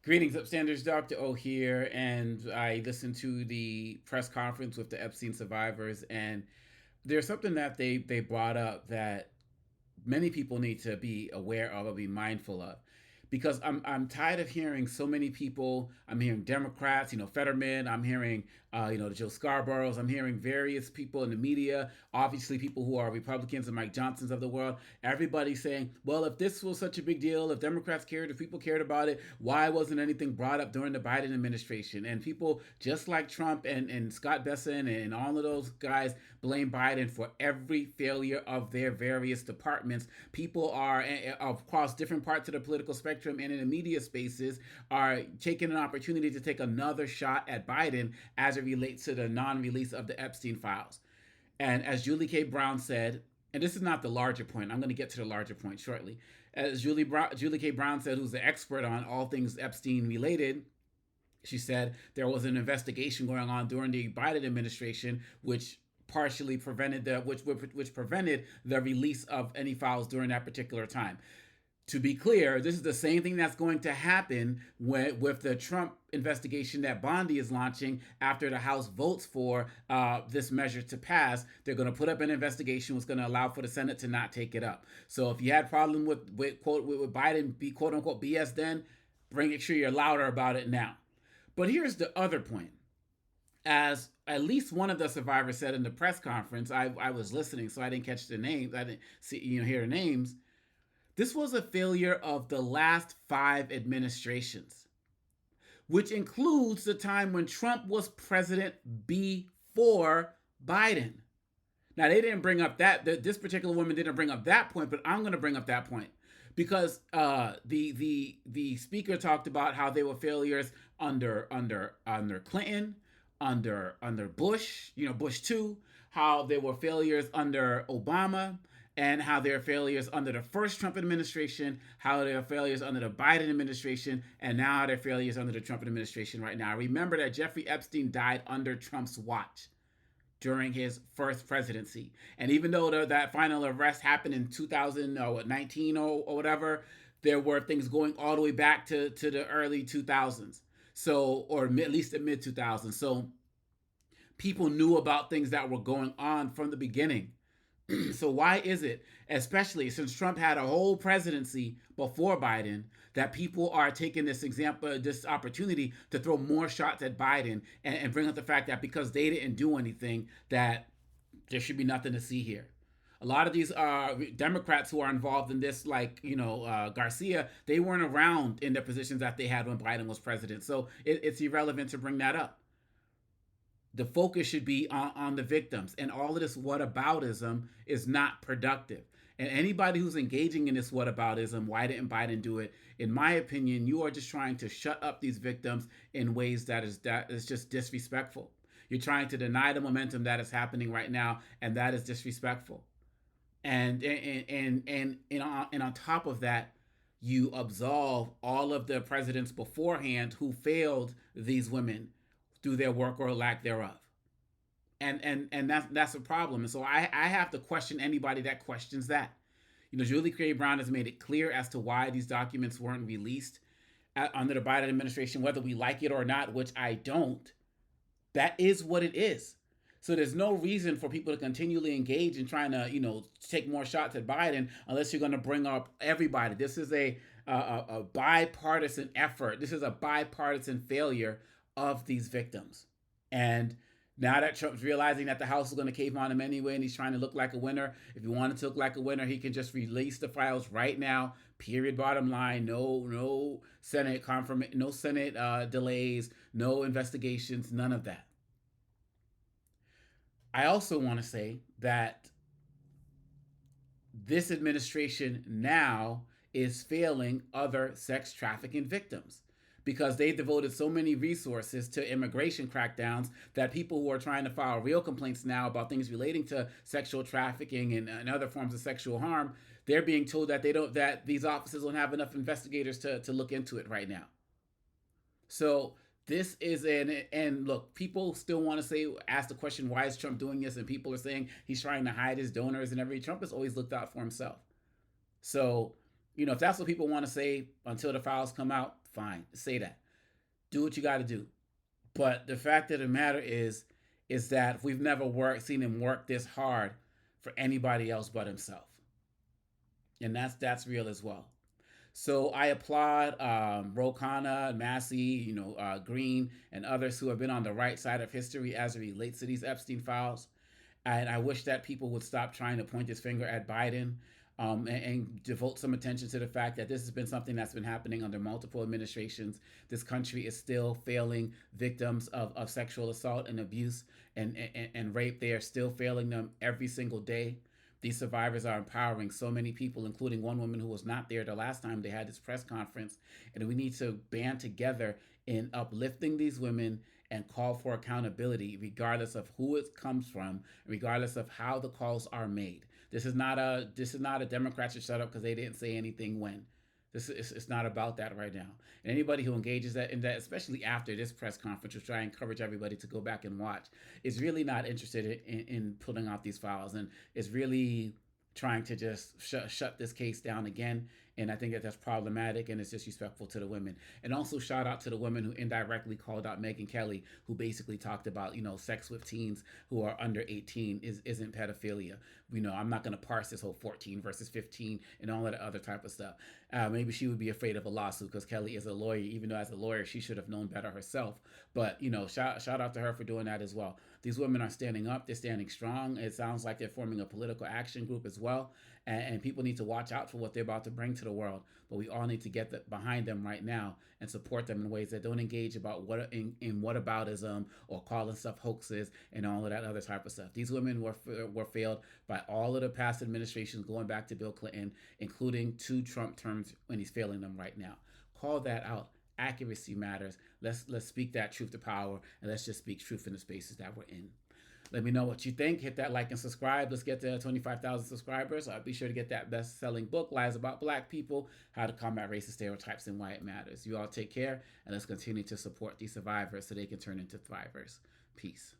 Greetings, Upstanders. Dr. O here, and I listened to the press conference with the Epstein survivors, and there's something that they brought up that many people need to be aware of or be mindful of, because I'm tired of hearing so many people. I'm hearing Democrats, Fetterman. I'm hearing the Joe Scarboroughs. I'm hearing various people in the media, obviously people who are Republicans and Mike Johnsons of the world. Everybody saying, well, if this was such a big deal, if Democrats cared, if people cared about it, why wasn't anything brought up during the Biden administration? And people just like Trump and Scott Besson and all of those guys blame Biden for every failure of their various departments. People are across different parts of the political spectrum and in the media spaces are taking an opportunity to take another shot at Biden as it relates to the non-release of the Epstein files. And as Julie K. Brown said, and this is not the larger point, I'm going to get to the larger point shortly. As Julie K. Brown said, who's the expert on all things Epstein related, she said there was an investigation going on during the Biden administration, which partially prevented which prevented the release of any files during that particular time. To be clear, this is the same thing that's going to happen with the Trump investigation that Bondi is launching after the House votes for this measure to pass. They're going to put up an investigation that's going to allow for the Senate to not take it up. So if you had a problem with Biden be quote unquote BS then, make sure you're louder about it now. But here's the other point. As at least one of the survivors said in the press conference, I was listening, so I didn't catch the names. I didn't hear the names. This was a failure of the last 5 administrations, which includes the time when Trump was president before Biden. Now, they didn't bring up this particular woman didn't bring up that point, but I'm going to bring up that point because the speaker talked about how they were failures under Clinton, under Bush, Bush 2, how they were failures under Obama, and how there are failures under the first Trump administration, how there are failures under the Biden administration, and now there are failures under the Trump administration right now. Remember that Jeffrey Epstein died under Trump's watch during his first presidency. And even though that final arrest happened in 2019 or whatever, there were things going all the way back to the early 2000s. So, or at least the mid 2000s. So people knew about things that were going on from the beginning. So why is it, especially since Trump had a whole presidency before Biden, that people are taking this opportunity to throw more shots at Biden and bring up the fact that because they didn't do anything, that there should be nothing to see here? A lot of these Democrats who are involved in this, like Garcia, they weren't around in the positions that they had when Biden was president. So it's irrelevant to bring that up. The focus should be on the victims, and all of this whataboutism is not productive. And anybody who's engaging in this whataboutism, why didn't Biden do it? In my opinion, you are just trying to shut up these victims in ways that is just disrespectful. You're trying to deny the momentum that is happening right now, and that is disrespectful. And on top of that, you absolve all of the presidents beforehand who failed these women through their work or lack thereof. And that's a problem. And so I have to question anybody that questions that. Julie K. Brown has made it clear as to why these documents weren't released under the Biden administration, whether we like it or not, which I don't. That is what it is. So there's no reason for people to continually engage in trying to, take more shots at Biden unless you're going to bring up everybody. This is a bipartisan effort. This is a bipartisan failure of these victims. And now that Trump's realizing that the House is going to cave on him anyway, and he's trying to look like a winner, if he wanted to look like a winner, he can just release the files right now. Period. Bottom line. No Senate confirmation, no Senate delays, no investigations, none of that. I also want to say that this administration now is failing other sex trafficking victims because they devoted so many resources to immigration crackdowns that people who are trying to file real complaints now about things relating to sexual trafficking and other forms of sexual harm, they're being told that these officers don't have enough investigators to look into it right now. So this is and look, people still want to ask the question, why is Trump doing this? And people are saying he's trying to hide his donors and everything. Trump has always looked out for himself. So If that's what people want to say until the files come out, fine, say that. Do what you got to do. But the fact of the matter is that we've never seen him work this hard for anybody else but himself, and that's real as well. So I applaud Ro Khanna, Massey, Green, and others who have been on the right side of history as it relates to these Epstein files. And I wish that people would stop trying to point this finger at Biden, and devote some attention to the fact that this has been something that's been happening under multiple administrations. This country is still failing victims of sexual assault and abuse and rape. They are still failing them every single day. These survivors are empowering so many people, including one woman who was not there the last time they had this press conference. And we need to band together in uplifting these women and call for accountability, regardless of who it comes from, regardless of how the calls are made. This is not a Democrats should shut up because they didn't say anything when. It's not about that right now. And anybody who engages in that, especially after this press conference, which I encourage everybody to go back and watch, is really not interested in putting out these files, and is really trying to just shut this case down again. And I think that's problematic, and it's disrespectful to the women. And also shout out to the women who indirectly called out Megyn Kelly, who basically talked about, sex with teens who are under 18 isn't pedophilia. I'm not going to parse this whole 14 versus 15 and all that other type of stuff. Maybe she would be afraid of a lawsuit because Kelly is a lawyer, even though as a lawyer she should have known better herself. But shout out to her for doing that as well. These women are standing up. They're standing strong. It sounds like they're forming a political action group as well. And people need to watch out for what they're about to bring to the world. But we all need to get behind them right now and support them in ways that don't engage in whataboutism or calling stuff hoaxes and all of that other type of stuff. These women were failed by all of the past administrations going back to Bill Clinton, including 2 Trump terms, when he's failing them right now. Call that out. Accuracy matters. Let's speak that truth to power, and let's just speak truth in the spaces that we're in. Let me know what you think. Hit that like and subscribe. Let's get to 25,000 subscribers. Be sure to get that best-selling book, Lies About Black People, How to Combat Racist Stereotypes and Why It Matters. You all take care, and let's continue to support these survivors so they can turn into thrivers. Peace.